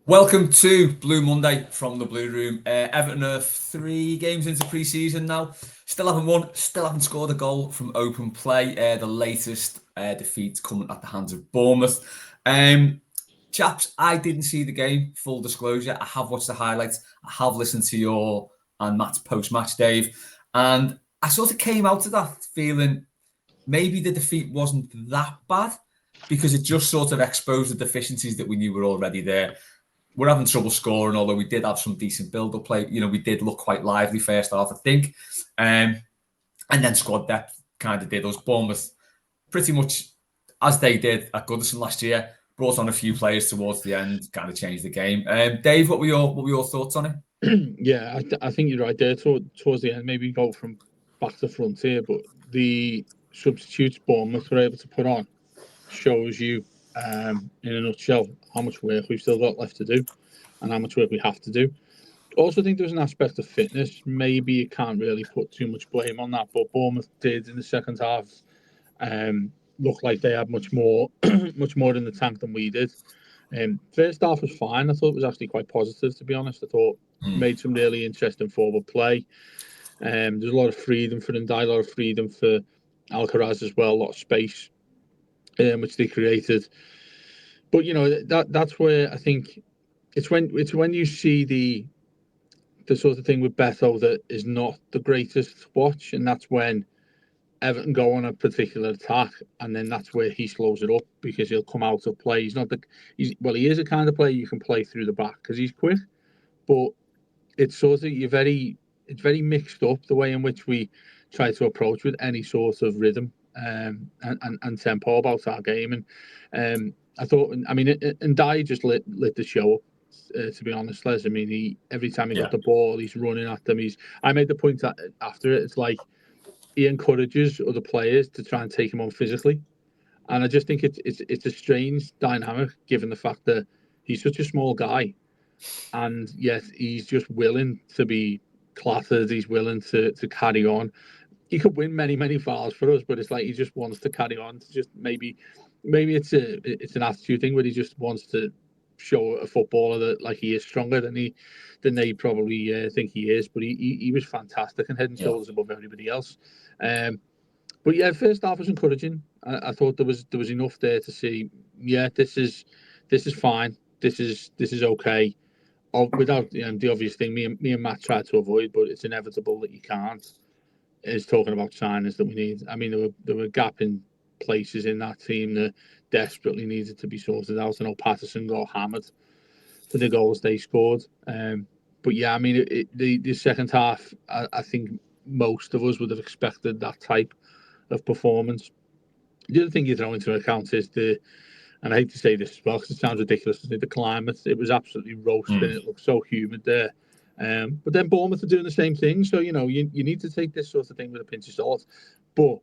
Welcome to Blue Monday from the Blue Room. Everton are 3 games into pre-season now. Still haven't won, still haven't scored a goal from open play. The latest defeat coming at the hands of Bournemouth. Chaps, I didn't see the game, full disclosure. I have watched the highlights. I have listened to your and Matt's post-match, Dave. And I sort of came out of that feeling maybe the defeat wasn't that bad because it just sort of exposed the deficiencies that we knew were already there. We're having trouble scoring, although we did have some decent build-up play. We did look quite lively first half, I think. And then squad depth kind of did us. Bournemouth, pretty much as they did at Goodison last year, brought on a few players towards the end, kind of changed the game. Dave, what were your thoughts on it? Yeah, I think you're right there. Towards the end, maybe go from back to front here, but the substitutes Bournemouth were able to put on shows you, in a nutshell, how much work we've still got left to do and how much work we have to do. Also, think there's an aspect of fitness. Maybe you can't really put too much blame on that, but Bournemouth did in the second half look like they had much more in the tank than we did. First half was fine. I thought it was actually quite positive, to be honest. I thought made some really interesting forward play. There's a lot of freedom for Ndai, a lot of freedom for Alcaraz as well, a lot of space, which they created. But that's where I think it's when you see the sort of thing with Beto that is not the greatest to watch, and that's when Everton go on a particular attack, and then that's where he slows it up because he'll come out of play. He is a kind of player you can play through the back because he's quick, but it's sort of it's very mixed up the way in which we try to approach with any sort of rhythm and tempo about our game. And I thought, and Dye just lit the show up. To be honest, Les. Every time he got the ball, he's running at them. I made the point that after it, it's like he encourages other players to try and take him on physically, and I just think it's a strange dynamic given the fact that he's such a small guy, and yet he's just willing to be clattered. He's willing to carry on. He could win many fouls for us, but it's like he just wants to carry on. To just maybe it's an attitude thing where he just wants to show a footballer that like he is stronger than they probably think he is. But he was fantastic and head and shoulders above everybody else. But yeah, first half was encouraging. I thought there was enough there to see. Yeah, this is fine. This is okay. Without the obvious thing, me and Matt tried to avoid, but it's inevitable that you can't. Is talking about signings that we need. There were gaping places in that team that desperately needed to be sorted out. I know Patterson got hammered for the goals they scored. But yeah, the second half, I think most of us would have expected that type of performance. The other thing you throw into account is and I hate to say this as well because it sounds ridiculous, the climate. It was absolutely roasting. It looked so humid there. But then Bournemouth are doing the same thing. So, you need to take this sort of thing with a pinch of salt. But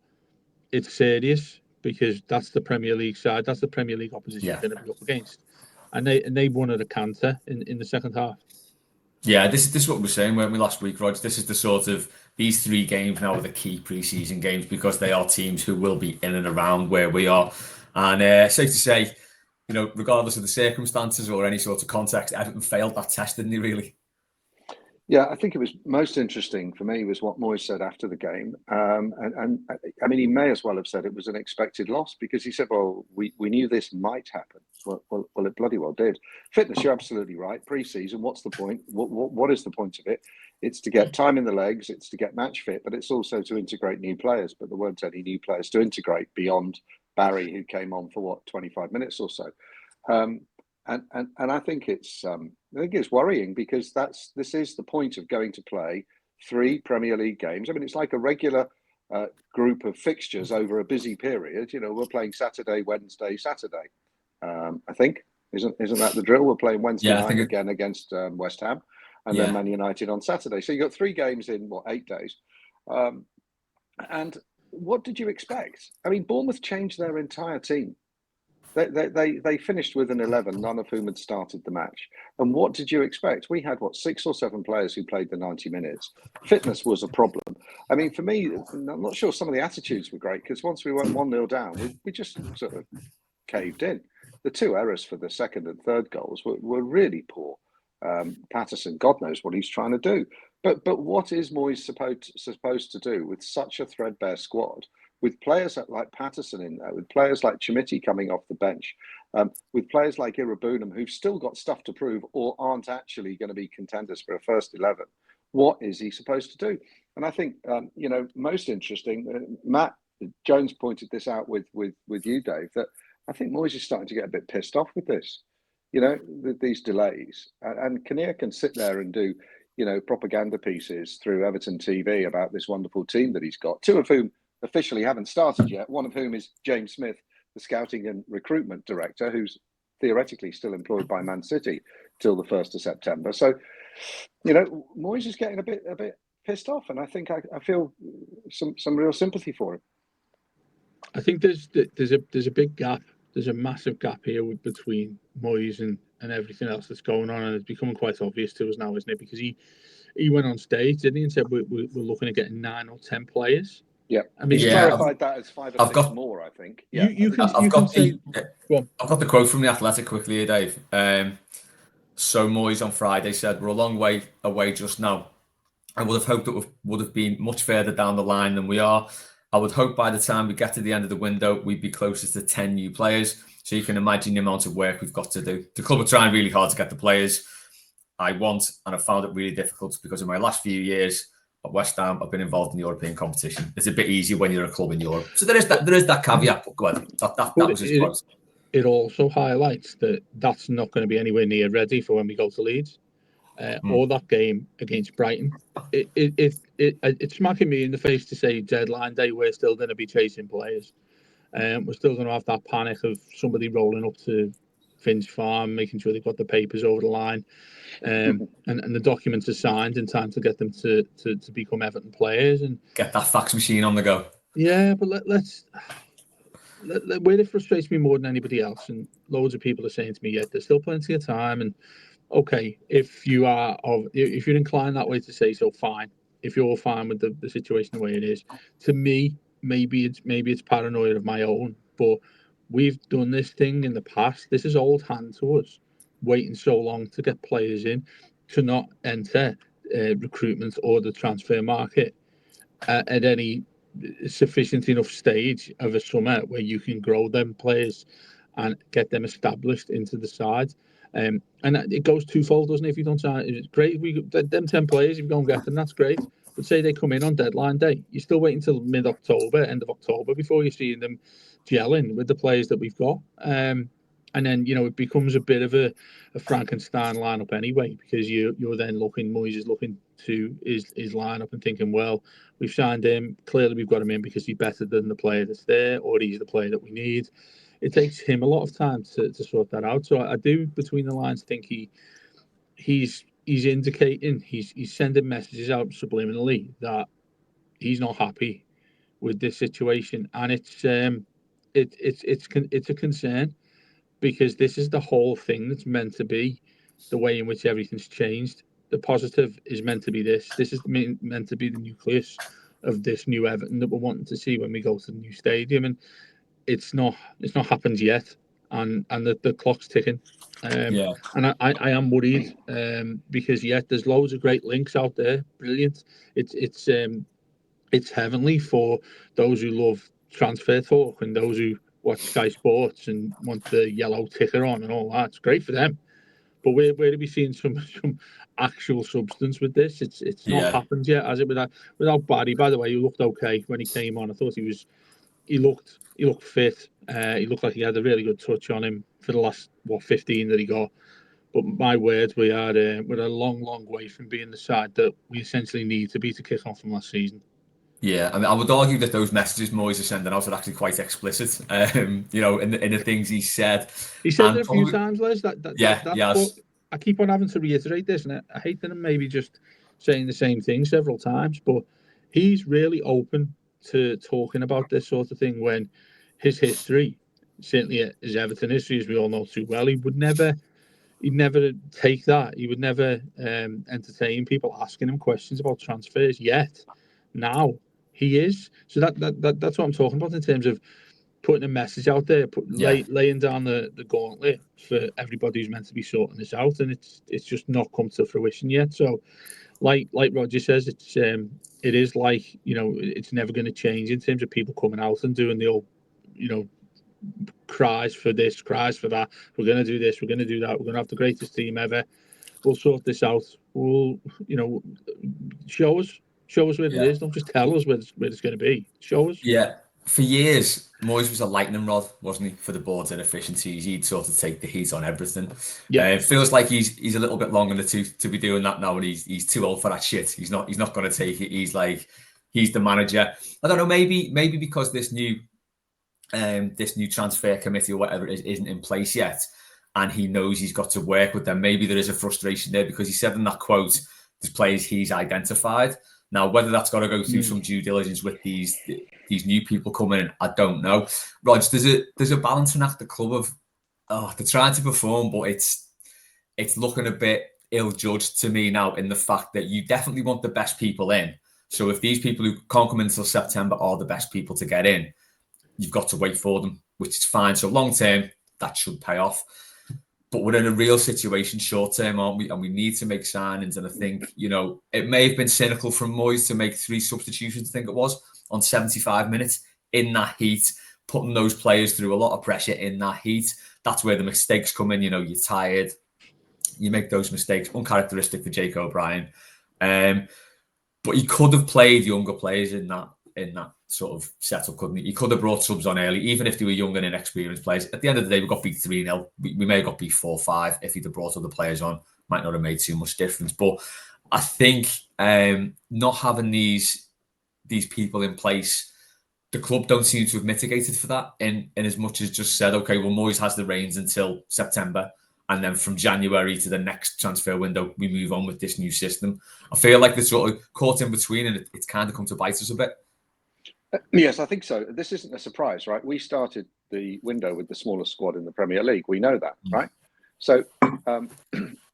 it's serious because that's the Premier League side. That's the Premier League opposition you're going to be up against. And they won at a canter in the second half. Yeah, this is what we were saying, weren't we, last week, Rog? This is the sort of, these 3 games now are the key pre-season games because they are teams who will be in and around where we are. And safe to say, regardless of the circumstances or any sort of context, Everton failed that test, didn't they, really? Yeah, I think it was most interesting for me was what Moyes said after the game. He may as well have said it was an expected loss because he said, well, we knew this might happen. Well, it bloody well did. Fitness, you're absolutely right. Pre-season, what's the point? What is the point of it? It's to get time in the legs. It's to get match fit, but it's also to integrate new players. But there weren't any new players to integrate beyond Barry, who came on for 25 minutes or so. And I think it's worrying because this is the point of going to play 3 Premier League games. It's like a regular group of fixtures over a busy period. We're playing Saturday, Wednesday, Saturday. I think isn't that the drill? We're playing Wednesday night again against West Ham, and then Man United on Saturday. So you got 3 games in 8 days. And what did you expect? Bournemouth changed their entire team. They finished with an 11, none of whom had started the match. And what did you expect? We had, 6 or 7 players who played the 90 minutes. Fitness was a problem. For me, I'm not sure some of the attitudes were great because once we went 1-0 down, we just sort of caved in. the two errors for the second and third goals were really poor. Patterson, God knows what he's trying to do. But what is Moyes supposed to do with such a threadbare squad, with players like Patterson in there, with players like Chimiti coming off the bench, with players like Irabunum who've still got stuff to prove or aren't actually going to be contenders for a first 11? What is he supposed to do? And I think, most interesting, Matt Jones pointed this out with you, Dave, that I think Moyes is starting to get a bit pissed off with this, with these delays. And Kinnear can sit there and do, propaganda pieces through Everton TV about this wonderful team that he's got, two of whom officially haven't started yet, one of whom is James Smith, the scouting and recruitment director, who's theoretically still employed by Man City till the 1st of September. So, Moyes is getting a bit pissed off, and I think I feel some real sympathy for him. I think there's a big gap. There's a massive gap here between Moyes and everything else that's going on, and it's becoming quite obvious to us now, isn't it? Because he went on stage, didn't he, and said we're looking at getting 9 or 10 players. Yeah, I mean, he's clarified that as 5 or 6 more. I think. Yeah, I've got the quote from the Athletic quickly here, Dave. So Moyes on Friday said, "We're a long way away just now. I would have hoped it would have been much further down the line than we are. I would hope by the time we get to the end of the window, we'd be closer to 10 new players. So you can imagine the amount of work we've got to do. The club are trying really hard to get the players I want, and I've found it really difficult because in my last few years at West Ham, I've been involved in European competition. It's a bit easier when you're a club in Europe." So there is that caveat. But go ahead. That was his quote. It also highlights that that's not going to be anywhere near ready for when we go to Leeds. Or that game against Brighton. It's smacking me in the face to say deadline day we're still going to be chasing players. We're still going to have that panic of somebody rolling up to Finch Farm, making sure they've got the papers over the line, and the documents are signed in time to get them to become Everton players and get that fax machine on the go. Yeah, but let's where it frustrates me more than anybody else, and loads of people are saying to me, "Yet there's still plenty of time." And okay, if you're inclined that way to say so, fine. If you're fine with the situation the way it is, to me, maybe it's paranoia of my own. But we've done this thing in the past. This is old hand to us, waiting so long to get players in, to not enter recruitment or the transfer market at any sufficient enough stage of a summer where you can grow them players and get them established into the side. And it goes twofold, doesn't it? If you don't sign, it's great. If we them 10 players, if you go and get them, that's great. But say they come in on deadline day, you're still waiting until mid-October, end of October, before you're seeing them gelling with the players that we've got. And then it becomes a bit of a Frankenstein lineup anyway, because you're then Moyes is looking to his lineup and thinking, well, we've signed him. Clearly, we've got him in because he's better than the player that's there, or he's the player that we need. It takes him a lot of time to sort that out. So I do, between the lines, think he's indicating, he's sending messages out subliminally that he's not happy with this situation, and it's a concern, because this is the whole thing that's meant to be the way in which everything's changed. The positive is meant to be this. This is meant to be the nucleus of this new Everton that we're wanting to see when we go to the new stadium, and it's not happened yet, and the clock's ticking. And I am worried, because there's loads of great links out there, brilliant. It's heavenly for those who love transfer talk and those who watch Sky Sports and want the yellow ticker on and all that. It's great for them, but where are we seeing some actual substance with this? It's not happened yet, has it? Without Barry, by the way, he looked okay when he came on. I thought he looked fit. He looked like he had a really good touch on him for the last 15 that he got. But my word, we're a long way from being the side that we essentially need to be to kick on from last season. Yeah, I mean, I would argue that those messages Moyes is sending out are actually quite explicit. In the things he said. He said it a few times, Les. Yes. I keep on having to reiterate this, and I hate that I'm maybe just saying the same thing several times, but he's really open to talking about this sort of thing when his history, certainly his Everton history, as we all know too well, he'd never take that. He would never entertain people asking him questions about transfers. Yet now he is. So that's what I'm talking about in terms of putting a message out there, Yeah. laying down the gauntlet for everybody who's meant to be sorting this out, and it's just not come to fruition yet. So, like Rodger says, it is like, it's never going to change in terms of people coming out and doing the old, cries for this, cries for that. We're going to do this, we're going to do that. We're going to have the greatest team ever. We'll sort this out. We'll, show us where it is. Don't just tell us where it's going to be. Show us. Yeah. For years, Moyes was a lightning rod, wasn't he, for the board's inefficiencies? He'd sort of take the heat on everything. Yeah. It feels like he's a little bit long in the tooth to be doing that now, and he's too old for that shit. He's not going to take it. He's the manager. I don't know. Maybe because this new transfer committee or whatever it is isn't in place yet, and he knows he's got to work with them. Maybe there is a frustration there, because he said in that quote, "There's players he's identified." Now, whether that's got to go through some due diligence with these new people coming in, I don't know. Rog, there's a balancing act the club of they're trying to perform, but it's looking a bit ill-judged to me now, in the fact that you definitely want the best people in. So if these people who can't come in until September are the best people to get in, you've got to wait for them, which is fine. So long term, that should pay off. But we're in a real situation short term, aren't we? And we need to make signings. And I think, it may have been cynical from Moyes to make 3 substitutions, I think it was, on 75 minutes in that heat, putting those players through a lot of pressure in that heat. That's where the mistakes come in. You're tired. You make those mistakes, uncharacteristic for Jake O'Brien. But he could have played younger players in that sort of setup, couldn't he? He could have brought subs on early, even if they were young and inexperienced players. At the end of the day, we got beat 3-0. We may have got beat 4-5. If he'd have brought other players on, might not have made too much difference. But I think not having these people in place, the club don't seem to have mitigated for that in as much as just said, okay, well, Moyes has the reins until September, and then from January to the next transfer window, we move on with this new system. I feel like they're sort of caught in between, and it's kind of come to bite us a bit. Yes, I think so. This isn't a surprise, right? We started the window with the smallest squad in the Premier League. We know that, right? So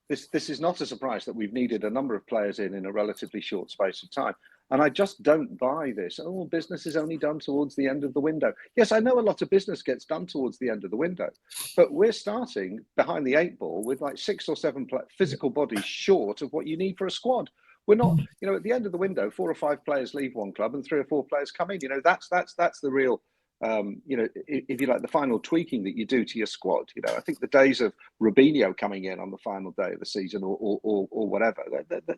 this is not a surprise that we've needed a number of players in a relatively short space of time. And I just don't buy this. Oh, business is only done towards the end of the window. Yes, I know a lot of business gets done towards the end of the window, but we're starting behind the 8 ball with like 6 or 7 physical bodies short of what you need for a squad. We're not, at the end of the window, 4 or 5 players leave one club and 3 or 4 players come in. That's the real, if you like, the final tweaking that you do to your squad. I think the days of Robinho coming in on the final day of the season or whatever,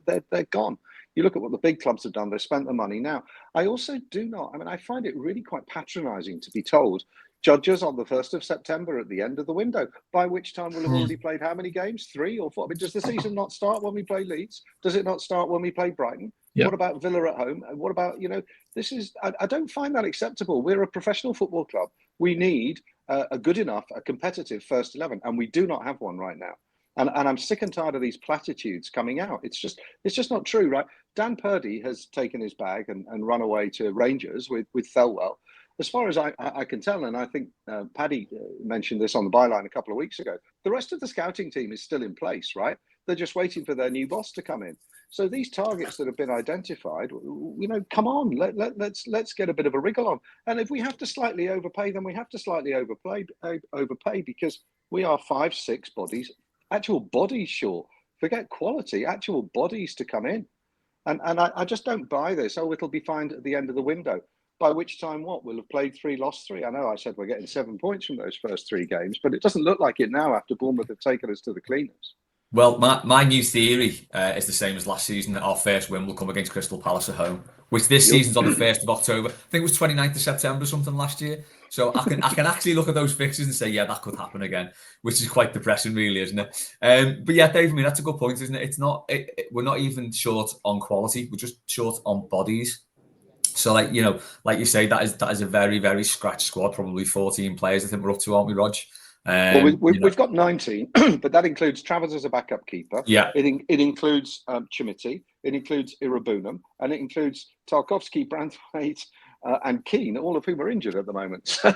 they're gone. You look at what the big clubs have done; they've spent the money. Now, I also do not. I find it really quite patronising to be told, judges on the 1st of September at the end of the window, by which time we'll have already played how many games? 3 or 4? Does the season not start when we play Leeds? Does it not start when we play Brighton? Yep. What about Villa at home? And what about, this is, I don't find that acceptable. We're a professional football club. We need a good enough, a competitive first 11, and we do not have one right now. And I'm sick and tired of these platitudes coming out. It's just not true, right? Dan Purdy has taken his bag and run away to Rangers with Thelwell. As far as I can tell, and I think Paddy mentioned this on the byline a couple of weeks ago, the rest of the scouting team is still in place, right? They're just waiting for their new boss to come in. So these targets that have been identified, come on, let's get a bit of a wriggle on. And if we have to slightly overpay, then we have to slightly overpay, because we are 5, 6 bodies, actual bodies short. Forget quality, actual bodies to come in. And I just don't buy this. Oh, it'll be fine at the end of the window. By which time, we'll have played 3, lost 3. I know I said we're getting 7 points from those first 3 games, but it doesn't look like it now after Bournemouth have taken us to the cleaners. Well, my new theory is the same as last season, that our first win will come against Crystal Palace at home, which this season's on the 1st of October. I think it was 29th of September or something last year. So I can actually look at those fixtures and say, yeah, that could happen again, which is quite depressing, really, isn't it? But yeah, Dave, that's a good point, isn't it? It's not. We're not even short on quality. We're just short on bodies. So, like you say, that is a very, very scratch squad. Probably 14 players, I think we're up to, aren't we, Rog? Well, we've got 19, but that includes Travers as a backup keeper. Yeah. It includes Chimity. It includes Irabunam, and it includes Tarkovsky, Branthwaite, and Keane, all of whom are injured at the moment. So,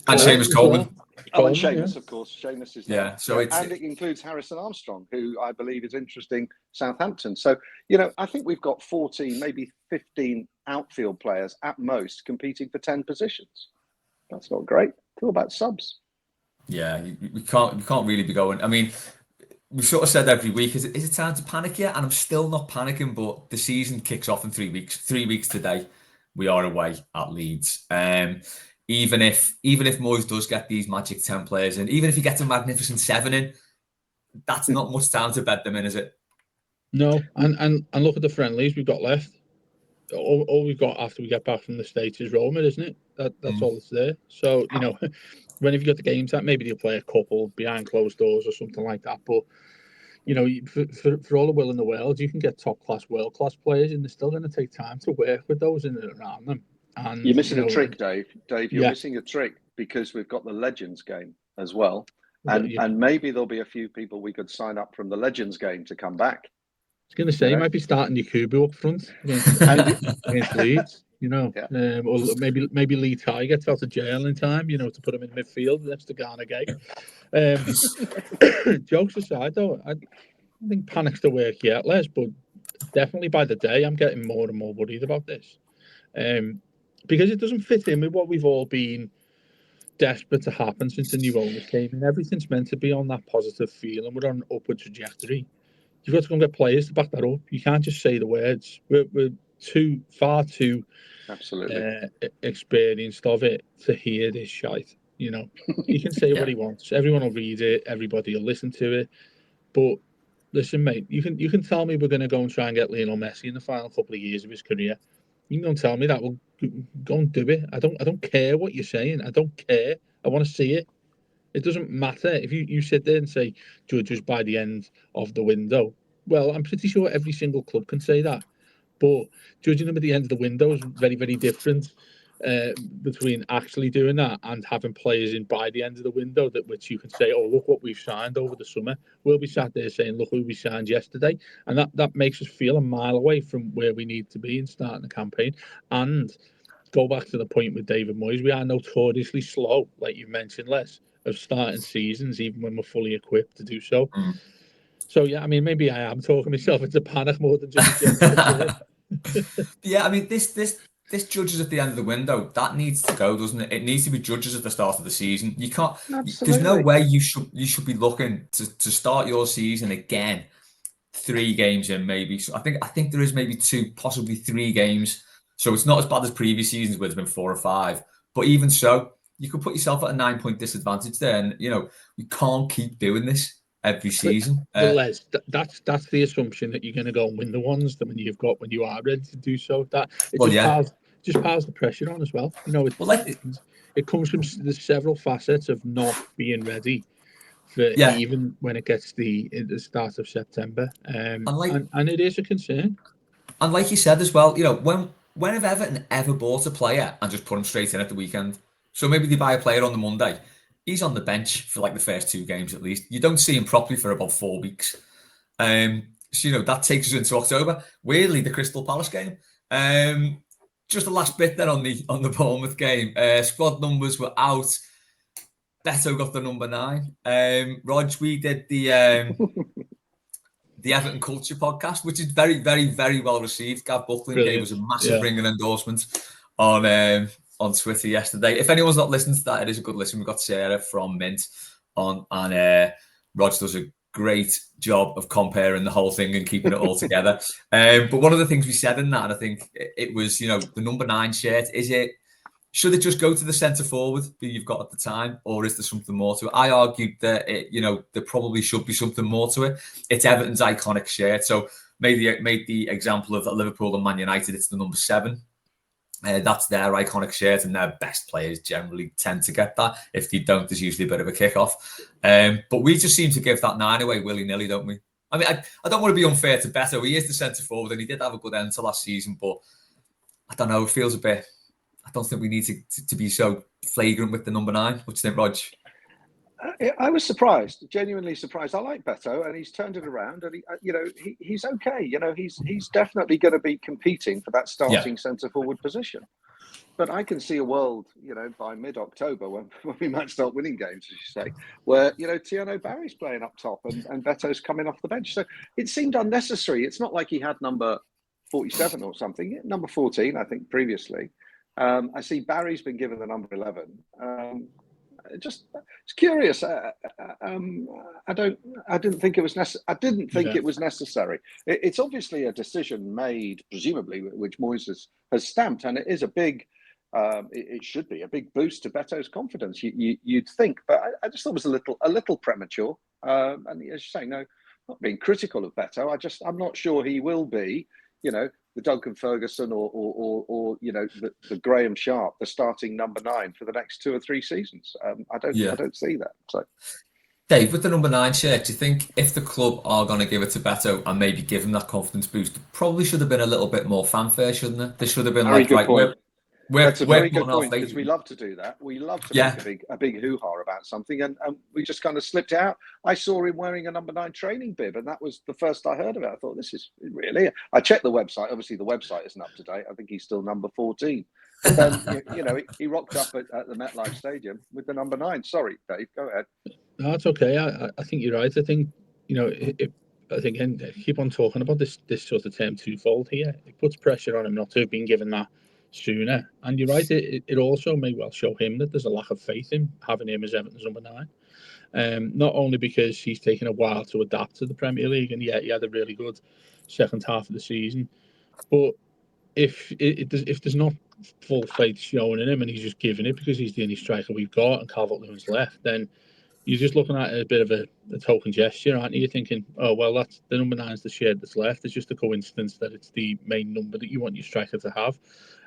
and Seamus Coleman. Oh, and Seamus, of course. Seamus is there. Yeah. So and it includes Harrison Armstrong, who I believe is interesting Southampton. So, I think we've got 14, maybe 15 outfield players at most competing for 10 positions. That's not great. It's all about subs. Yeah, we can't really be going. I mean, we've sort of said every week, is it time to panic yet? And I'm still not panicking, but the season kicks off in 3 weeks. 3 weeks today, we are away at Leeds. Even if Moyes does get these magic 10 players in, even if he gets a magnificent 7 in, that's not much time to bed them in, is it? No, and look at the friendlies we've got left. All we've got after we get back from the States is Roma, isn't it? That's all that's there. So, when if you got the games that maybe they'll play a couple behind closed doors or something like that. But, for all the will in the world, you can get top class, world class players, and they're still going to take time to work with those in and around them. And you're missing a trick, Dave. Dave, you're yeah. missing a trick because we've got the Legends game as well. And maybe there'll be a few people we could sign up from the Legends game to come back. I was going to say, you might be starting Yakubu up front against Leeds, Yeah. or maybe Lee Ty gets out of jail in time, to put him in midfield next to Ghana Gay. Jokes aside, though, I don't think panic's the work yet, Les, but definitely by the day, I'm getting more and more worried about this. Because it doesn't fit in with what we've all been desperate to happen since the new owners came in. Everything's meant to be on that positive feel, and we're on an upward trajectory. You've got to go and get players to back that up. You can't just say the words. We're far too absolutely experienced of it to hear this shite. You can say what he wants. Everyone will read it. Everybody will listen to it. But listen, mate, you can tell me we're going to go and try and get Lionel Messi in the final couple of years of his career. You can go and tell me that. Well, go and do it. I don't care what you're saying. I don't care. I want to see it. It doesn't matter if you sit there and say judges by the end of the window. Well, I'm pretty sure every single club can say that, but judging them at the end of the window is very, very different between actually doing that and having players in by the end of the window which you can say, oh, look what we've signed over the summer. We'll be sat there saying, look who we signed yesterday, and that makes us feel a mile away from where we need to be in starting the campaign. And go back to the point with David Moyes, we are notoriously slow, like you mentioned, Les, of starting seasons, even when we're fully equipped to do so. So, yeah, I mean, maybe I am talking myself into panic more than just a general Yeah, I mean, this judges at the end of the window, that needs to go, doesn't it? It needs to be judges at the start of the season. You can't. Absolutely. There's no way you should be looking to start your season again 3 games in, maybe. So I think there is maybe 2, possibly 3 games. So it's not as bad as previous seasons where there's been 4 or 5. But even so, you could put yourself at a 9-point disadvantage there, and we can't keep doing this every season. But Les, that's the assumption that you're going to go and win the ones that when you are ready to do so. That it just piles the pressure on as well. It comes from the several facets of not being ready for even when it gets the start of September, and it is a concern. And like you said as well, when have Everton ever bought a player and just put him straight in at the weekend? So maybe they buy a player on the Monday. He's on the bench for like the first 2 games at least. You don't see him properly for about 4 weeks. So that takes us into October. Weirdly, the Crystal Palace game. Just the last bit then on the Bournemouth game. Squad numbers were out. Beto got the number 9. Rog, we did the Everton Culture podcast, which is very, very, very well received. Gav Buckland gave us a massive ringing endorsement on Twitter yesterday. If anyone's not listened to that, it is a good listen. We've got Sarah from Mint on, and Rog does a great job of comparing the whole thing and keeping it all together. But one of the things we said in that, and I think it was, the number 9 shirt, should it just go to the centre forward that you've got at the time, or is there something more to it? I argued that there probably should be something more to it. It's Everton's iconic shirt, so made the example of Liverpool and Man United. It's the number 7. That's their iconic shirt, and their best players generally tend to get that. If they don't, there's usually a bit of a kick-off. But we just seem to give that 9 away willy-nilly, don't we? I mean, I don't want to be unfair to Beto. He is the centre forward, and he did have a good end to last season, but I don't know. It feels a bit. I don't think we need to be so flagrant with the number 9. What do you think, Rog? I was surprised, genuinely surprised. I like Beto, and he's turned it around, and he's okay. He's definitely going to be competing for that starting centre forward position. But I can see a world, by mid-October when we might start winning games, as you say, where Tiano Barry's playing up top and Beto's coming off the bench. So it seemed unnecessary. It's not like he had number 47 or something, number 14, I think, previously. I see Barry's been given the number 11. Just it's curious. I didn't think it was necessary. I didn't think it was necessary. It's obviously a decision made, presumably, which Moyes has stamped, and it is a big. It should be a big boost to Beto's confidence. You'd think, but I just thought it was a little premature. And as you say, no, not being critical of Beto. I'm not sure he will be. The Duncan Ferguson or the Graham Sharp, the starting number 9 for the next 2 or 3 seasons. I don't see that. So, Dave, with the number 9 shirt, do you think if the club are going to give it to Beto and maybe give him that confidence boost, there probably should have been a little bit more fanfare, shouldn't there? There should have been very good point. That's a very good point, because we love to do that. We love to make a big hoo-ha about something, and we just kind of slipped it out. I saw him wearing a number 9 training bib, and that was the first I heard of it. I thought, this is really... I checked the website. Obviously, the website isn't up to date. I think he's still number 14. But then, he rocked up at the MetLife Stadium with the number 9. Sorry, Dave, go ahead. No, it's okay. I think you're right. I think, I think, and keep on talking about this sort of term twofold here. It puts pressure on him not to have been given that sooner, and you're right, it also may well show him that there's a lack of faith in having him as Everton's number 9, not only because he's taken a while to adapt to the Premier League, and he had a really good second half of the season, but if there's not full faith shown in him and he's just giving it because he's the only striker we've got and Calvert-Lewin's left, then you're just looking at it a bit of a token gesture, aren't you? You're thinking, oh, well, that's the number 9's the shirt that's left. It's just a coincidence that it's the main number that you want your striker to have.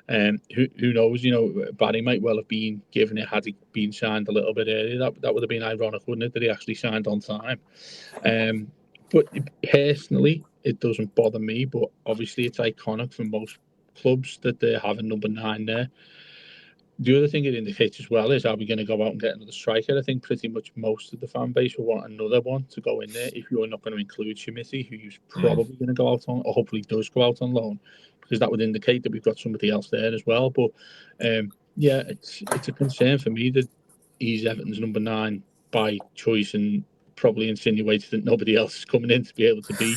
Who knows? Barry might well have been given it had he been signed a little bit earlier. That would have been ironic, wouldn't it, that he actually signed on time? But personally, it doesn't bother me. But obviously, it's iconic for most clubs that they have a number 9 there. The other thing it indicates as well is, are we going to go out and get another striker? I think pretty much most of the fan base will want another one to go in there if you're not going to include Schmitty, who's probably going to go out on, or hopefully does go out on loan, because that would indicate that we've got somebody else there as well. But it's a concern for me that he's Everton's number 9 by choice, and probably insinuates that nobody else is coming in to be able to be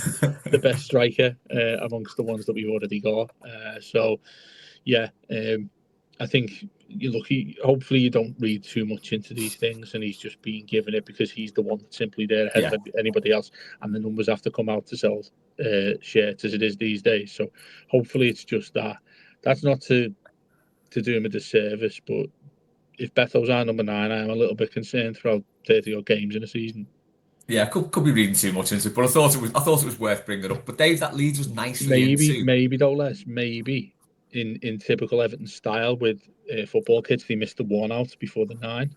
the best striker amongst the ones that we've already got. I think hopefully you don't read too much into these things, and he's just being given it because he's the one that's simply there ahead of anybody else, and the numbers have to come out to sell shirts as it is these days. So hopefully it's just that. That's not to do him a disservice, but if Beto's our number 9, I am a little bit concerned throughout 30 odd games in a season. Yeah, could be reading too much into it, but I thought it was worth bringing up. But Dave, that leads us nicely maybe though, Les, maybe in typical Everton style with football kits, they missed the 1 out before the 9.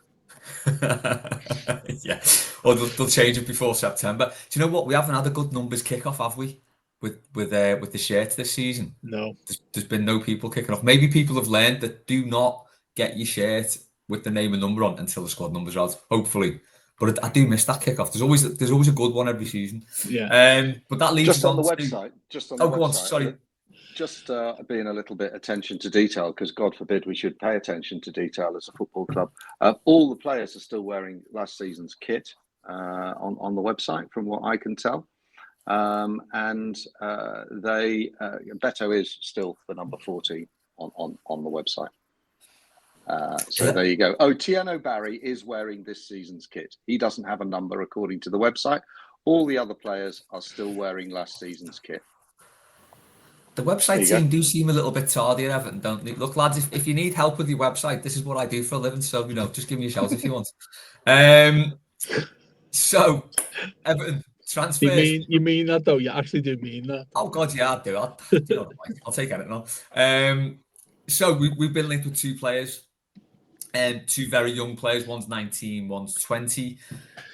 Yeah, or they'll change it before September. Do you know what? We haven't had a good numbers kickoff, have we? With the shirts this season? No, there's been no people kicking off. Maybe people have learned that do not get your shirt with the name and number on until the squad numbers are out. Hopefully. But I do miss that kickoff. There's always a good one every season. Yeah. But that leads just on the website. Just on the website. Go on. Sorry. Just being a little bit attention to detail, because God forbid we should pay attention to detail as a football club. All the players are still wearing last season's kit on the website, from what I can tell. Beto is still the number 14 on the website. So there you go. Oh, Tiano Barry is wearing this season's kit. He doesn't have a number according to the website. All the other players are still wearing last season's kit. The website team do seem a little bit tardy at Everton, don't they? Look, lads, if you need help with your website, this is what I do for a living. So, just give me a shout if you want. So, Everton transfers. You mean that, though? You actually do mean that? Oh, God, yeah, I do. I'll take it now. So, we've been linked with 2 players. 2 very young players. One's 19, one's 20.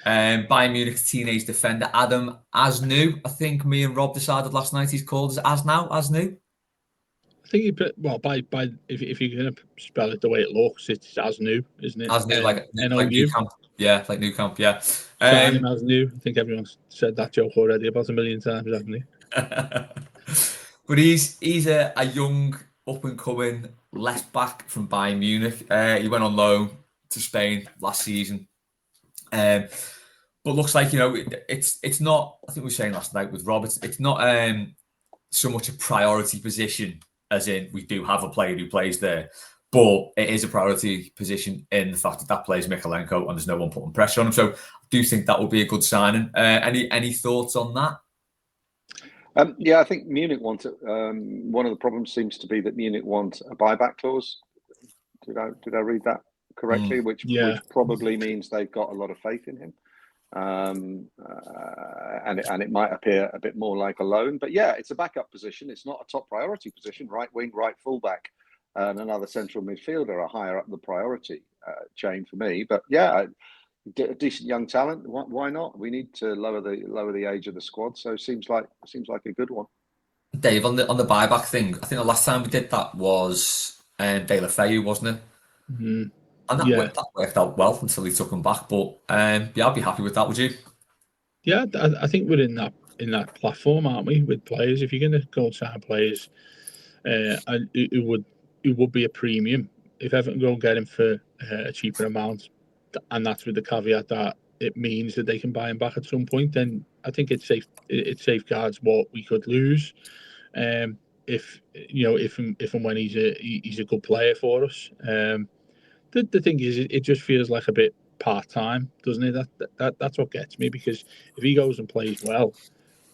Bayern Munich teenage defender Adam Asnu. I think me and Rob decided last night he's called as Asnu. I think if you're going to spell it the way it looks, it's Asnu, isn't it? Asnu, like N-O-U. Yeah, like New Camp, yeah. Sign him Asnu. I think everyone's said that joke already about 1 million times, haven't they? But he's a young, up-and-coming left back from Bayern Munich. He went on loan to Spain last season. But looks like, it's not, I think we were saying last night with Rob, it's not so much a priority position, as in we do have a player who plays there, but it is a priority position in the fact that that plays Mikalenko and there's no one putting pressure on him. So I do think that will be a good signing. Any thoughts on that? Yeah, I think Munich want it. One of the problems seems to be that Munich want a buyback clause. Did I read that correctly? Which probably means they've got a lot of faith in him, and it might appear a bit more like a loan. But yeah, it's a backup position. It's not a top priority position. Right wing, right fullback, and another central midfielder are higher up the priority chain for me. But yeah, a decent young talent. Why not? We need to lower the age of the squad. So seems like a good one. Dave, on the buyback thing, I think the last time we did that was De La Feu, wasn't it? Mm-hmm. And that worked out well until he took him back. But yeah, I'd be happy with that. Would you? Yeah, I think we're in that platform, aren't we? With players, if you're going to go sign players, and it would be a premium if Everton go and get him for a cheaper amount, and that's with the caveat that it means that they can buy him back at some point. Then I think it safeguards what we could lose. If and when he's a good player for us. The thing is, it just feels like a bit part time, doesn't it? That's what gets me, because if he goes and plays well,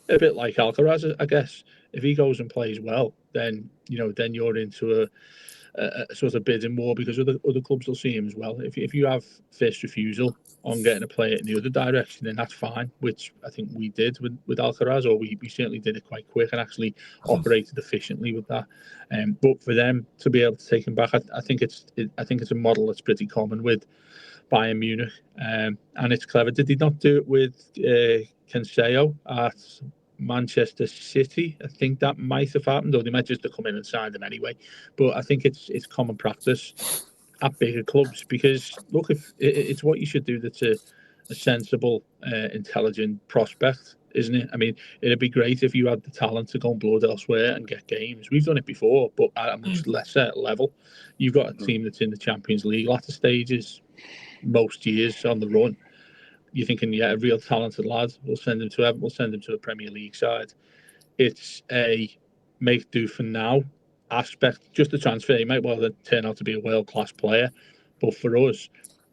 a bit like Alcaraz, I guess. If he goes and plays well, then you're into a sort of bidding war, because other clubs will see him as well. If you have first refusal on getting a player in the other direction, then that's fine, which I think we did with Alcaraz, or we certainly did it quite quick and actually operated efficiently with that. But for them to be able to take him back, I think it's a model that's pretty common with Bayern Munich, and it's clever. Did he not do it with Cancelo at Manchester City? I think that might have happened, or they might just have come in and signed him anyway. But I think it's common practice at bigger clubs, because look, if it's what you should do, that's a sensible, intelligent prospect, isn't it? I mean, it'd be great if you had the talent to go and blow it elsewhere and get games. We've done it before, but at a much lesser level. You've got a team that's in the Champions League latter stages most years on the run. You're thinking, yeah, a real talented lad, we'll send him to Everton, we'll send him to a Premier League side. It's a make do for now aspect. Just the transfer, he might well then turn out to be a world class player, but for us,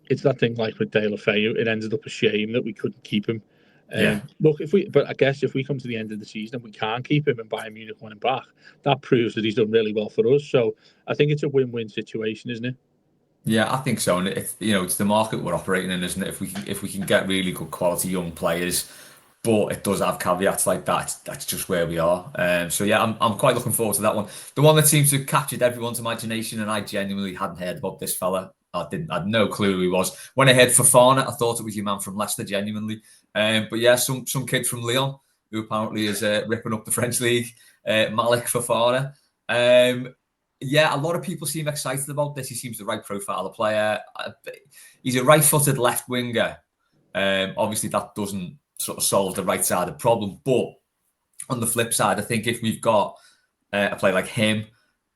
it's that thing like with De La Feu. It ended up a shame that we couldn't keep him. Look, but I guess if we come to the end of the season and we can't keep him and Bayern Munich want him back, that proves that he's done really well for us. So I think it's a win-win situation, isn't it? Yeah, I think so. And it's the market we're operating in, isn't it? If we can get really good quality young players, but it does have caveats like that. That's just where we are. So yeah, I'm quite looking forward to that one. The one that seems to have captured everyone's imagination, and I genuinely hadn't heard about this fella. I had no clue who he was. When I heard Fofana, I thought it was your man from Leicester, genuinely. But yeah, some kid from Lyon who apparently is ripping up the French league, Malik Fofana. Yeah, a lot of people seem excited about this. He seems the right profile of player. He's a right-footed left winger. Obviously, that doesn't sort of solve the right-sided problem. But on the flip side, I think if we've got a player like him,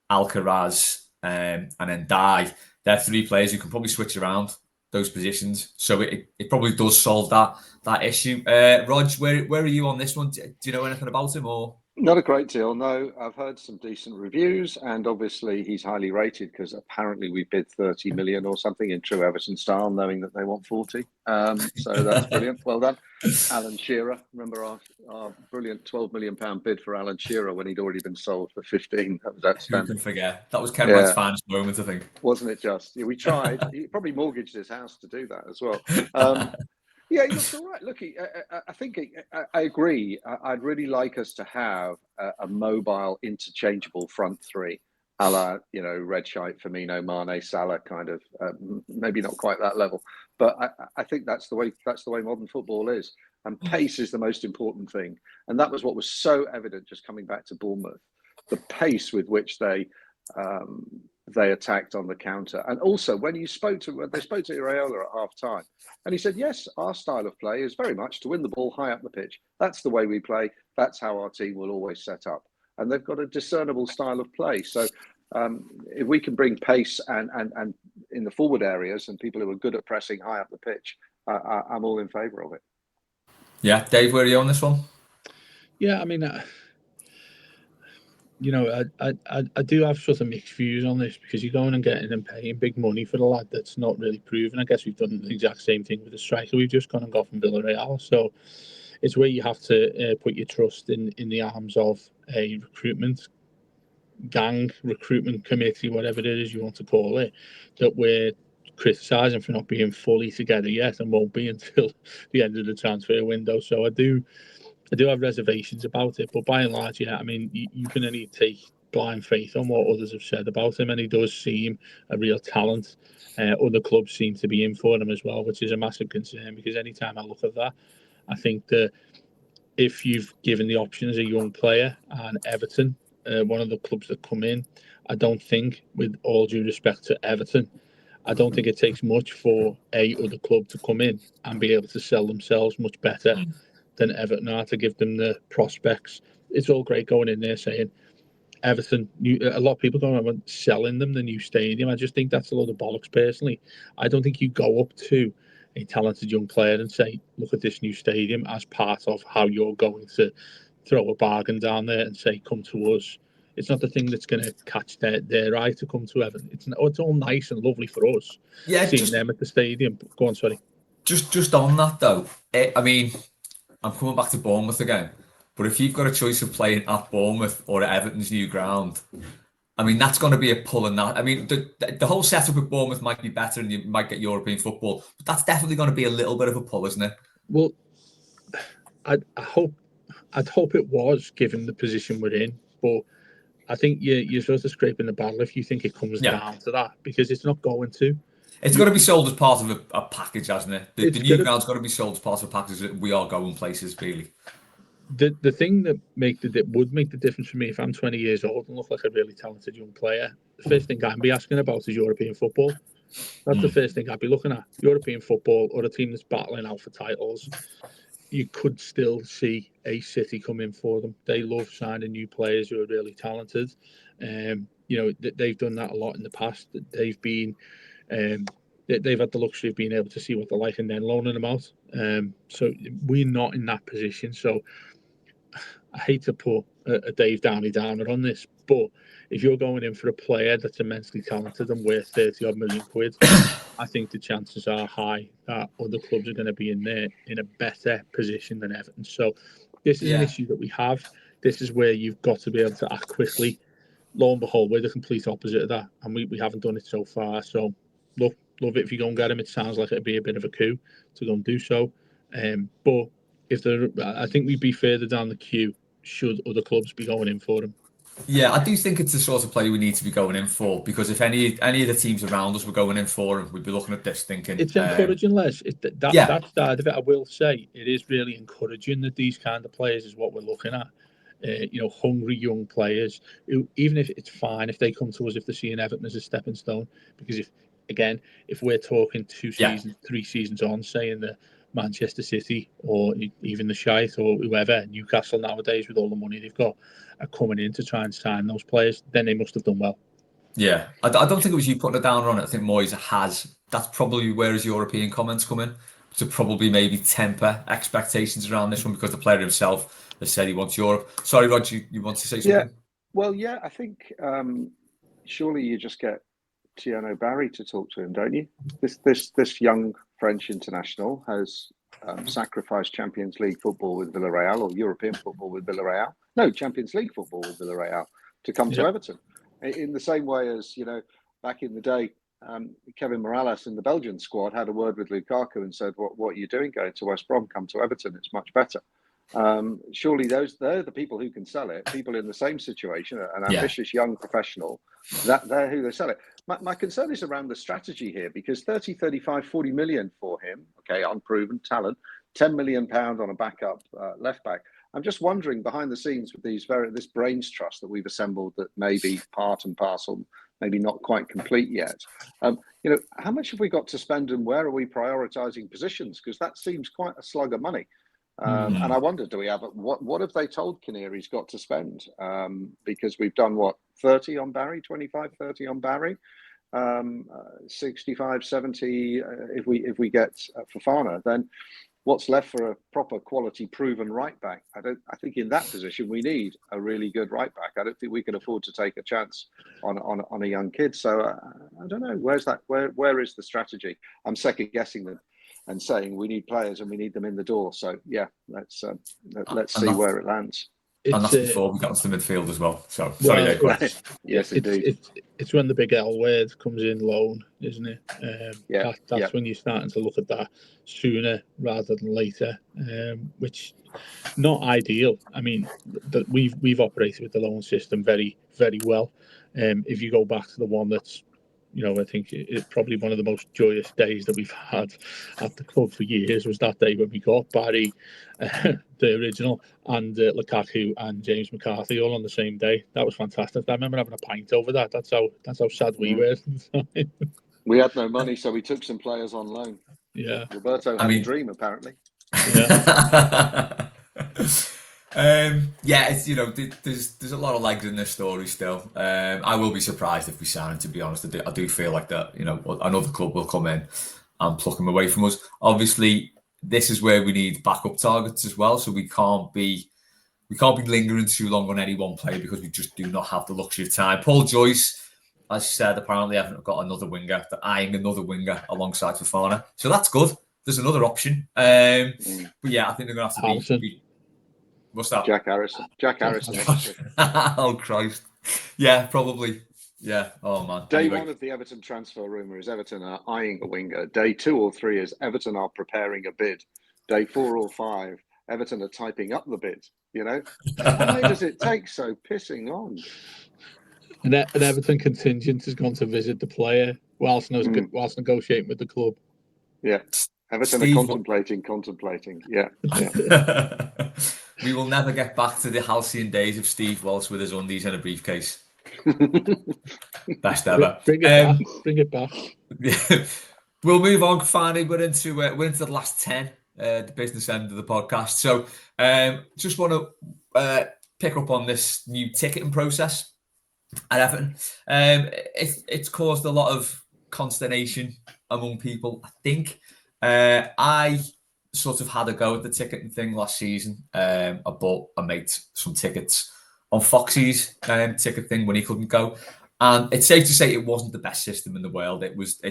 Alcaraz, and then Dye, they're three players who can probably switch around those positions. So it probably does solve that issue. Rog, where are you on this one? Do you know anything about him or? Not a great deal, no. I've heard some decent reviews, and obviously he's highly rated because apparently we bid 30 million or something in true Everton style, knowing that they want 40. So that's brilliant. Well done. Alan Shearer, remember our brilliant £12 million bid for Alan Shearer when he'd already been sold for 15. That was outstanding. Who can forget? That was Ken Wright's finest moment, I think. Wasn't it just? Yeah, we tried. He probably mortgaged his house to do that as well. Yeah, he looks all right. Look, I think I agree. I'd really like us to have a mobile, interchangeable front three, a la Red Shite, Firmino, Mane, Salah, kind of. Maybe not quite that level, but I think that's the way modern football is. And pace is the most important thing. And that was what was so evident just coming back to Bournemouth, the pace with which they attacked on the counter. And also, when they spoke to Iraola at half time, and he said, yes, our style of play is very much to win the ball high up the pitch. That's the way we play. That's how our team will always set up. And they've got a discernible style of play. So if we can bring pace and in the forward areas and people who are good at pressing high up the pitch, I'm all in favour of it. Yeah, Dave, where are you on this one? Yeah, I mean, I do have sort of mixed views on this, because you're going and getting and paying big money for a lad that's not really proven. I guess we've done the exact same thing with the striker we've just gone and got from Villarreal. So it's where you have to put your trust in the arms of a recruitment committee, whatever it is you want to call it, that we're criticising for not being fully together yet, and won't be until the end of the transfer window. So I do have reservations about it, but by and large, yeah, I mean, you can only take blind faith on what others have said about him, and he does seem a real talent. Other clubs seem to be in for him as well, which is a massive concern, because anytime I look at that, I think that if you've given the option as a young player, and Everton, one of the clubs that come in, I don't think, with all due respect to Everton, I don't think it takes much for a other club to come in and be able to sell themselves much better than Everton are, to give them the prospects. It's all great going in there saying Everton, a lot of people going on selling them the new stadium. I just think that's a load of bollocks, personally. I don't think you go up to a talented young player and say, look at this new stadium, as part of how you're going to throw a bargain down there and say, come to us. It's not the thing that's going to catch their eye to come to Everton. It's all nice and lovely for us, Yeah, seeing them at the stadium. Go on, sorry. just on that though. I mean, I'm coming back to Bournemouth again. But if you've got a choice of playing at Bournemouth or at Everton's new ground, I mean, that's going to be a pull in that. I mean, the whole setup at Bournemouth might be better and you might get European football, but that's definitely going to be a little bit of a pull, isn't it? Well, I'd hope it was, given the position we're in, but I think you're sort of scraping the barrel if you think it comes Yeah. down to that, because it's not going to. It's got to be sold as part of a package, hasn't it? The It's new gonna- ground's got to be sold as part of a package that we are going places, really. The thing that would make the difference for me, if I'm 20 years old and look like a really talented young player, the first thing I'd be asking about is European football. That's the first thing I'd be looking at. European football, or a team that's battling out for titles. You could still see a City come in for them. They love signing new players who are really talented. They've done that a lot in the past. They've been, they've had the luxury of being able to see what they're like and then loaning them out. So we're not in that position. So I hate to put a Dave Downey downer on this, but if you're going in for a player that's immensely talented and worth 30 odd million quid, I think the chances are high that other clubs are going to be in there in a better position than Everton. So this is an issue that we have. This is where you've got to be able to act quickly. Lo and behold, we're the complete opposite of that, and we haven't done it so far. So love it if you go and get him. It sounds like it'd be a bit of a coup to go and do so. But I think we'd be further down the queue should other clubs be going in for him. Yeah, I do think it's the sort of player we need to be going in for, because if any of the teams around us were going in for him, we'd be looking at this thinking It's encouraging, Les. That side of it, I will say, it is really encouraging that these kind of players is what we're looking at. Hungry young players who, even if it's fine if they come to us, if they're seeing Everton as a stepping stone, because if we're talking 2 seasons, 3 seasons on, saying that Manchester City or even the Shite or whoever, Newcastle nowadays with all the money they've got, are coming in to try and sign those players, then they must have done well. Yeah, I don't think it was you putting a downer on it. I think Moyes has. That's probably where his European comments come in, to probably maybe temper expectations around this one, because the player himself has said he wants Europe. Sorry, Rodger, you want to say something? Yeah, well, yeah, I think surely you just get Thierry Barry to talk to him, don't you? This young French international has sacrificed Champions League football with Villarreal, or European football with Villarreal. No, Champions League football with Villarreal to come to Everton. In the same way as, back in the day, Kevin Morales in the Belgian squad had a word with Lukaku and said, what are you doing going to West Brom? Come to Everton, it's much better. Surely they're the people who can sell it. People in the same situation, an ambitious young professional, they're who they sell it. My concern is around the strategy here, because 30, 35, 40 million for him, okay, unproven talent, £10 million on a backup left back. I'm just wondering, behind the scenes with this brains trust that we've assembled, that may be part and parcel, maybe not quite complete yet. How much have we got to spend, and where are we prioritising positions? Because that seems quite a slug of money. And I wonder, what have they told Kinnear he's got to spend? Because we've done 30 on Barry, 25, 30 on Barry, 65, 70 if we get Fofana. Then what's left for a proper quality proven right back? I think in that position we need a really good right back. I don't think we can afford to take a chance on a young kid. So I don't know, where is the strategy? I'm second guessing them and saying we need players and we need them in the door. So yeah, let's see where it lands. And that's before we got into the midfield as well. So sorry, Well, Dave. Go ahead. Yes, indeed. It's when the big L word comes in, loan, isn't it? That's when you're starting to look at that sooner rather than later, which not ideal. I mean, we've operated with the loan system very, very well. If you go back to the one that's, I think it's probably one of the most joyous days that we've had at the club for years was that day when we got Barry, the original, and Lukaku and James McCarthy all on the same day. That was fantastic. I remember having a pint over that. That's how sad we were. We had no money, so we took some players on loan. Yeah, Roberto had a dream apparently. Yeah. It's there's a lot of legs in this story still. I will be surprised if we sign him, to be honest. I do feel like that. Another club will come in and pluck him away from us. Obviously, this is where we need backup targets as well. So we can't be lingering too long on any one player because we just do not have the luxury of time. Paul Joyce, as you said, apparently haven't got another winger. They're eyeing another winger alongside Fofana, so that's good. There's another option. But yeah, I think they're going to have to be. What's that? Jack Harrison. Oh, Christ. Yeah, probably. Yeah. Oh, man. Day one of the Everton transfer rumour is Everton are eyeing a winger. Day 2 or 3 is Everton are preparing a bid. Day 4 or 5, Everton are typing up the bid. Why does it take so pissing on? An Everton contingent has gone to visit the player whilst negotiating with the club. Yeah. Everton are contemplating. Yeah. We will never get back to the halcyon days of Steve Walsh with his undies and a briefcase. Best ever. Bring it back. We'll move on. Finally, we're into the last 10, the business end of the podcast. So, just want to pick up on this new ticketing process at Everton. It's caused a lot of consternation among people, I think. I sort of had a go at the ticketing thing last season. I bought a mate some tickets on Foxy's ticket thing when he couldn't go, and it's safe to say it wasn't the best system in the world. It was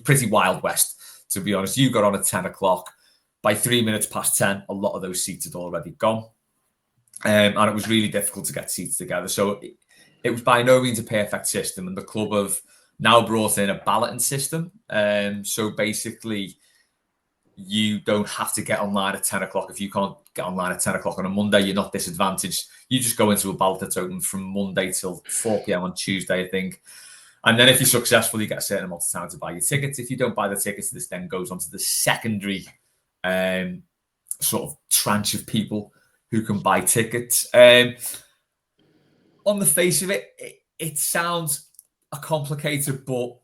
pretty Wild West, to be honest. You got on at 10 o'clock. By 3 minutes past 10, a lot of those seats had already gone, and it was really difficult to get seats together. So it was by no means a perfect system, and the club have now brought in a balloting system. So basically, you don't have to get online at 10 o'clock. If you can't get online at 10 o'clock on a Monday, you're not disadvantaged. You just go into a ballot that's open from Monday till 4 p.m. on Tuesday, I think. And then if you're successful, you get a certain amount of time to buy your tickets. If you don't buy the tickets, this then goes on to the secondary sort of tranche of people who can buy tickets. On the face of it, it sounds a complicated but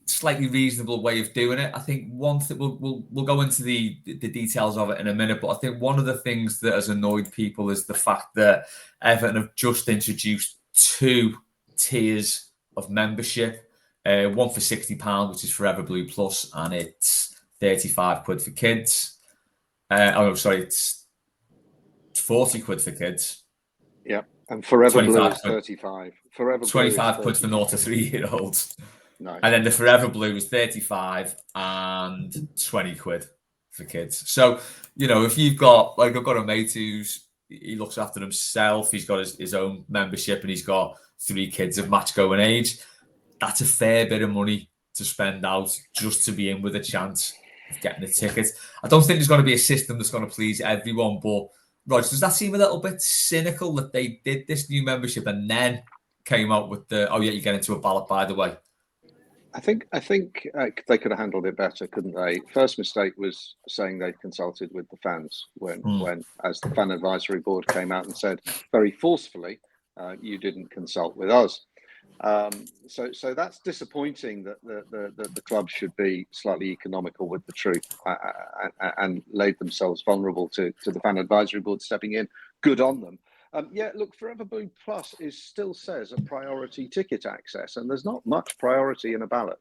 slightly reasonable way of doing it. I think one thing we'll go into the details of it in a minute, but I think one of the things that has annoyed people is the fact that Everton have just introduced 2 tiers of membership. One for £60, which is Forever Blue Plus, and it's 35 quid for kids. It's 40 quid for kids. Yeah, and Forever Blue is 35. Forever 25 quid for 0 to 3-year-olds. Nice. And then the Forever Blue is 35 and 20 quid for kids. So, if you've got, I've got a mate he looks after himself, he's got his own membership and he's got 3 kids of match going age. That's a fair bit of money to spend out just to be in with a chance of getting a ticket. I don't think there's going to be a system that's going to please everyone, but Rodger, does that seem a little bit cynical that they did this new membership and then came out with you get into a ballot, by the way? I think they could have handled it better, couldn't they? First mistake was saying they consulted with the fans when, as the fan advisory board came out and said very forcefully, you didn't consult with us. So that's disappointing that the club should be slightly economical with the truth and laid themselves vulnerable to the fan advisory board stepping in. Good on them. Yeah, look, Forever Blue Plus still says a priority ticket access, and there's not much priority in a ballot,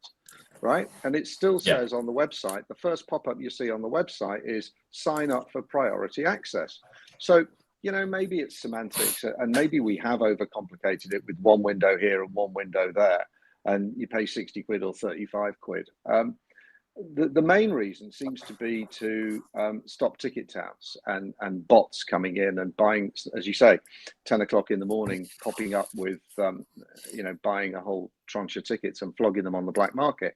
right? And it still says on the website, the first pop-up you see on the website is sign up for priority access. So, maybe it's semantics, and maybe we have overcomplicated it with one window here and one window there, and you pay 60 quid or 35 quid. The main reason seems to be to stop ticket touts and bots coming in and buying, as you say, 10 o'clock in the morning, popping up with, buying a whole tranche of tickets and flogging them on the black market.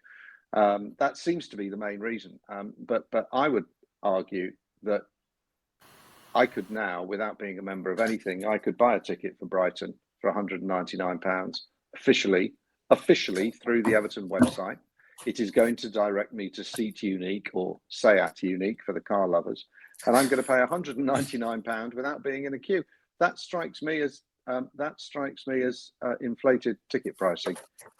That seems to be the main reason. But I would argue that I could now, without being a member of anything, I could buy a ticket for Brighton for £199 officially through the Everton website. It is going to direct me to Seat Unique or Seat Unique for the car lovers, and I'm going to pay £199 without being in a queue. That strikes me as inflated ticket pricing,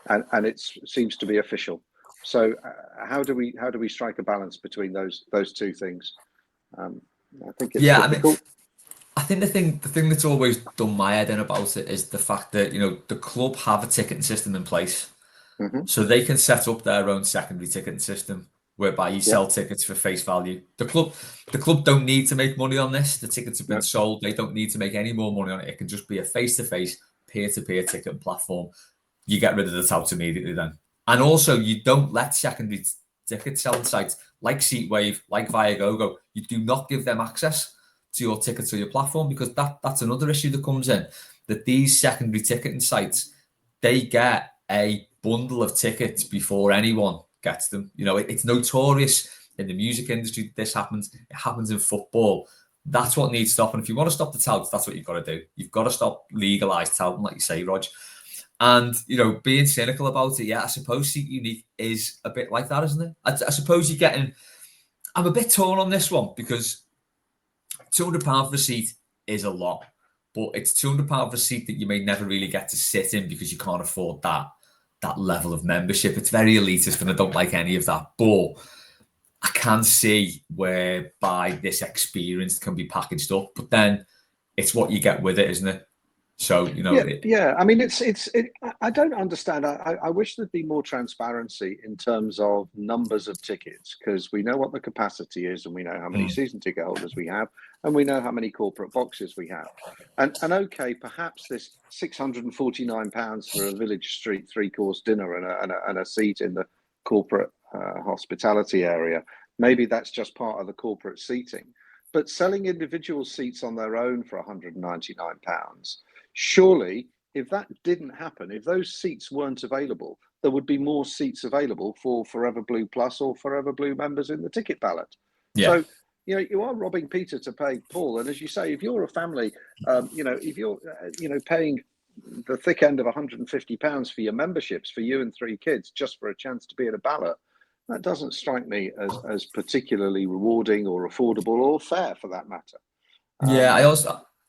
and it seems to be official. So how do we strike a balance between those two things? I think it's difficult. I think the thing that's always done my head in about it is the fact that the club have a ticketing system in place. Mm-hmm. So they can set up their own secondary ticketing system whereby you sell tickets for face value. The club don't need to make money on this. The tickets have been sold. They don't need to make any more money on it. It can just be a face-to-face, peer-to-peer ticketing platform. You get rid of the touts immediately then. And also, you don't let secondary ticket selling sites like Seatwave, like Viagogo, you do not give them access to your tickets or your platform, because that's another issue that comes in, that these secondary ticketing sites, they get a bundle of tickets before anyone gets them. It's notorious in the music industry. This happens. It happens in football. That's what needs stopping. If you want to stop the touts, that's what you've got to do. You've got to stop legalised touting, like you say, Rodger. And, being cynical about it, I suppose Seat Unique is a bit like that, isn't it? I suppose you're getting... I'm a bit torn on this one, because £200 for a seat is a lot, but it's £200 for a seat that you may never really get to sit in because you can't afford that level of membership. It's very elitist, and I don't like any of that. But I can see whereby this experience can be packaged up, but then it's what you get with it, isn't it? So, I mean, I don't understand. I wish there'd be more transparency in terms of numbers of tickets, because we know what the capacity is, and we know how many season ticket holders we have, and we know how many corporate boxes we have. And okay, perhaps this £649 for a Village Street 3-course dinner and a seat in the corporate hospitality area, maybe that's just part of the corporate seating. But selling individual seats on their own for £199, surely, if that didn't happen, if those seats weren't available, there would be more seats available for Forever Blue Plus or Forever Blue members in the ticket ballot. Yeah. So, you are robbing Peter to pay Paul. And as you say, if you're a family, if you're, paying the thick end of £150 for your memberships for you and 3 kids just for a chance to be in a ballot, that doesn't strike me as particularly rewarding or affordable or fair, for that matter.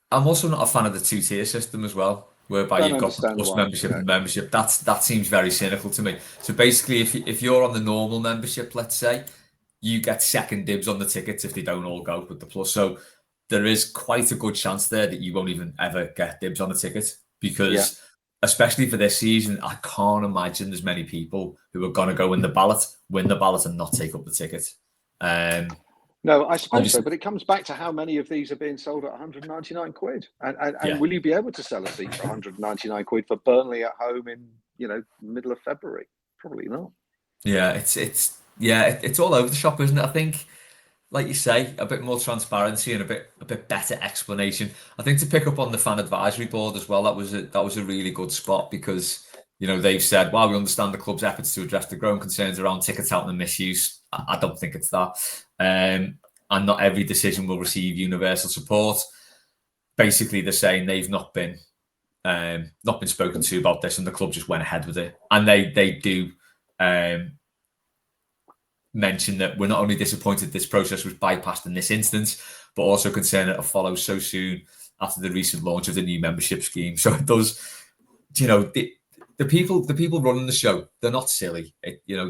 I'm also not a fan of the 2-tier system as well, whereby you've got the plus membership and membership. That seems very cynical to me. So basically, if you're on the normal membership, let's say, you get second dibs on the tickets if they don't all go with the plus. So there is quite a good chance there that you won't even ever get dibs on the ticket, because especially for this season, I can't imagine there's many people who are going to go win the ballot and not take up the ticket. No, I suppose so, but it comes back to how many of these are being sold at 199 quid. And will you be able to sell a seat for 199 quid for Burnley at home in, middle of February? Probably not. Yeah, it's all over the shop, isn't it? I think, like you say, a bit more transparency and a bit better explanation. I think to pick up on the fan advisory board as well, that was a really good spot, because they've said, while we understand the club's efforts to address the growing concerns around ticket touting and misuse, I don't think it's that. And not every decision will receive universal support. Basically, they're saying they've not been spoken to about this, and the club just went ahead with it. And they do mention that we're not only disappointed this process was bypassed in this instance, but also concerned that it'll follow so soon after the recent launch of the new membership scheme. So it does, the people running the show, they're not silly.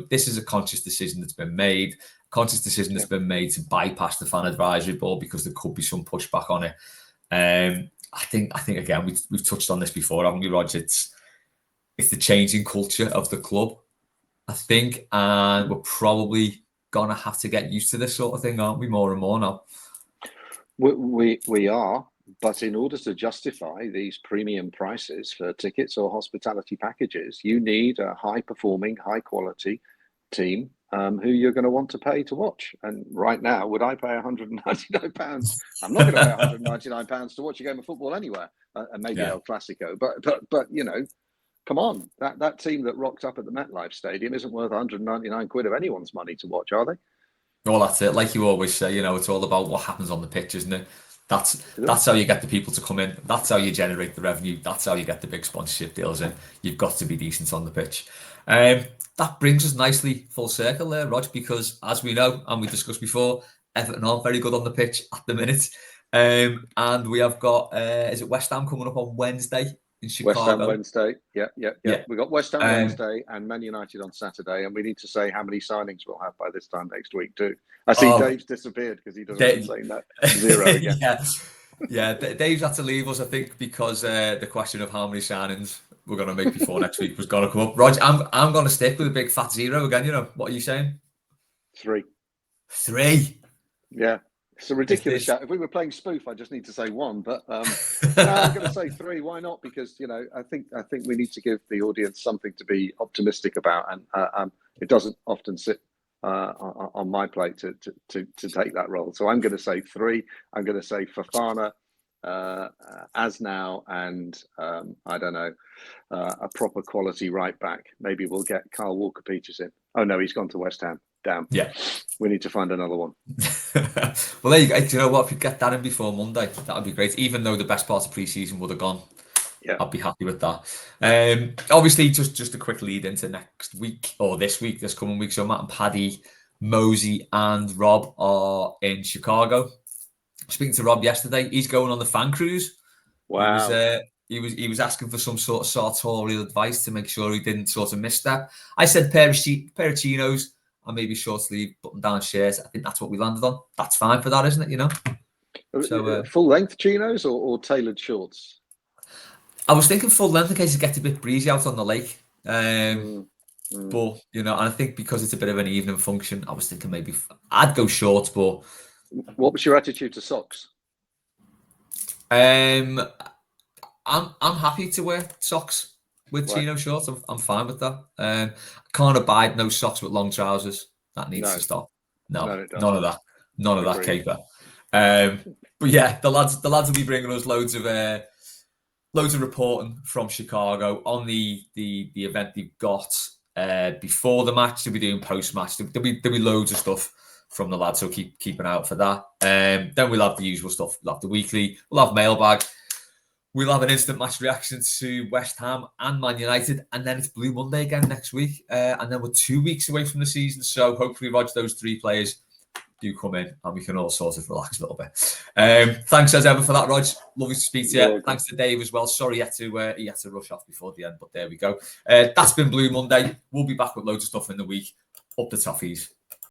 This is a conscious decision that's been made. That's been made to bypass the fan advisory board, because there could be some pushback on it. I think again we've touched on this before, haven't we, Rodger? It's the changing culture of the club, I think, and we're probably gonna have to get used to this sort of thing, aren't we? More and more now. We are, but in order to justify these premium prices for tickets or hospitality packages, you need a high-performing, high-quality team who you're going to want to pay to watch. And right now, would I pay £199? I'm not going to pay £199 to watch a game of football anywhere, and maybe El Clasico. But you know, come on, that team that rocked up at the MetLife Stadium isn't worth 199 quid of anyone's money to watch, are they? Well, that's it. Like you always say, you know, it's all about what happens on the pitch, isn't it? That's how you get the people to come in. That's how you generate the revenue. That's how you get the big sponsorship deals in. You've got to be decent on the pitch. That brings us nicely full circle there, Rog, because as we know, and we discussed before, Everton aren't very good on the pitch at the minute. And we have got, is it West Ham coming up on Wednesday in Chicago? West Ham Wednesday. Yeah. We got West Ham Wednesday and Man United on Saturday, and we need to say how many signings we'll have by this time next week too. I see Dave's disappeared because he doesn't like saying that. 0 again. Yeah, Dave's had to leave us, I think, because the question of how many signings we're going to make before next week was going to come up. Roger, I'm going to stick with a big fat 0 again. You know, what are you saying? 3. 3? Yeah. It's a ridiculous shout. If we were playing spoof, I just need to say 1. But no, I'm going to say 3. Why not? Because, you know, I think we need to give the audience something to be optimistic about, and it doesn't often sit on my plate to take that role. So I'm going to say 3. I'm going to say Fofana, Asnau, and I don't know, a proper quality right back. Maybe we'll get Kyle Walker-Peters in. Oh no, he's gone to West Ham. Damn. Yeah. We need to find another one. Well, there you go. Do you know what? If we get that in before Monday, that would be great. Even though the best part of pre-season would have gone, I'd be happy with that. Obviously, just a quick lead into next week, or this coming week. So Matt and Paddy, Mosey and Rob are in Chicago. Speaking to Rob yesterday, he's going on the fan cruise. Wow. He was asking for some sort of sartorial advice to make sure he didn't sort of misstep. I said pair of chinos and maybe short sleeve button down shirts. I think that's what we landed on. That's fine for that, isn't it? You know. So full length chinos or tailored shorts? I was thinking full length in case it gets a bit breezy out on the lake. But you know, and I think because it's a bit of an evening function, I was thinking maybe I'd go shorts. But what was your attitude to socks? I'm happy to wear socks with chino shorts. I'm fine with that. Can't abide no socks with long trousers. That needs to stop. No, none of that. None of that caper. But yeah, the lads will be bringing us loads of reporting from Chicago on the event they've got before the match. They'll be doing post match. There'll be loads of stuff from the lads, so keep an eye out for that. Then we'll have the usual stuff. We'll have the weekly. We'll have mailbag. We'll have an instant match reaction to West Ham and Man United, and then it's Blue Monday again next week. And then we're 2 weeks away from the season, so hopefully, Rog, those 3 players do come in and we can all sort of relax a little bit. Thanks as ever for that, Rog. Lovely to speak to you. Thanks to Dave as well. Sorry he had to rush off before the end, but there we go. That's been Blue Monday. We'll be back with loads of stuff in the week. Up the toffees.